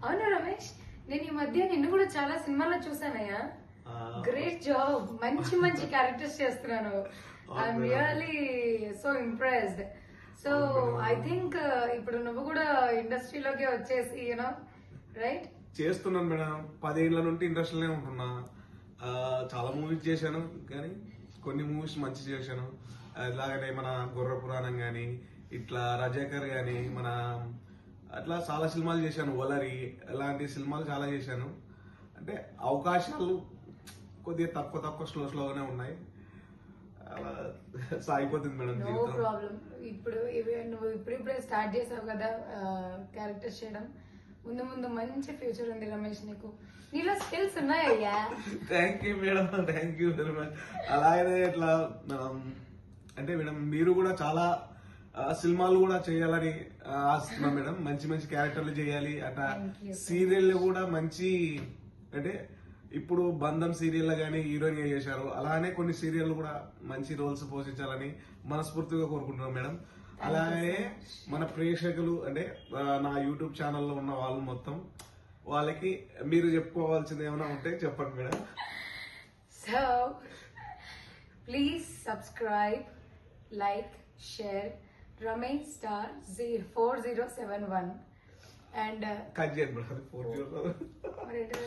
అవునా రమేష్, నేను ఈ మధ్య నిన్ను కూడా చాలా సినిమాల్లో చూసానయ్యా. గ్రేట్ జాబ్, మంచి మంచి క్యారెక్టర్స్ చేస్తున్నాను. I'm really so impressed. So I think ఇప్పుడు నువ్వు కూడా ఇండస్ట్రీలోకి వచ్చేసి యూనో రైట్ చేస్తున్నాను మేడం. 10 ఏళ్ల నుండి ఇండస్ట్రీలోనే ఉంటున్నా. చాలా మూవీస్ చేశాను, కానీ కొన్ని మూవీస్ మంచి చేశాను. అలాగనే మన గుర్ర పురాణం గాని, ఇట్లా రజాకర్ గాని, మన అట్లా చాలా సినిమాలు చేశాను. వలరి ఇలాంటి సినిమాలు చాలా చేశాను. అంటే అవకాశాలు కొద్దిగా తక్కువ స్లోగానే ఉన్నాయి. అలా సాగిపోతుంది మేడం నో జీవితం. ప్రాబ్లం. ఇప్పుడు నువ్వు ఇప్పుడిప్పుడే స్టార్ట్ చేసావు కదా క్యారెక్టర్స్ చేయడం. ముందు ముందు మంచి ఫ్యూచర్ ఉంది రమేష్ నీకు. నీలో స్కిల్స్ ఉన్నాయ్యా. Thank you madam, thank you very much. అలాగనే ఇట్లా అంటే మేడం మీరు కూడా చాలా సినిమాలు కూడా చేయాలని ఆశిస్తున్నాం మేడం. మంచి మంచి క్యారెక్టర్లు చేయాలి అట్లా. సీరియల్ కూడా మంచి అంటే ఇప్పుడు బంధం సీరియల్ గానీ హీరోయిన్ గా చేశారు. అలానే కొన్ని సీరియల్ కూడా మంచి రోల్స్ పోషించాలని మనస్ఫూర్తిగా కోరుకుంటున్నాం మేడం. అలాగే మన ప్రేక్షకులు అంటే నా యూట్యూబ్ ఛానల్లో ఉన్న వాళ్ళు మొత్తం వాళ్ళకి మీరు చెప్పుకోవాల్సింది ఏమైనా ఉంటే చెప్పండి madam. So please subscribe, like, share Ramesh Star 4071 and cut చేయండి మేడం. 40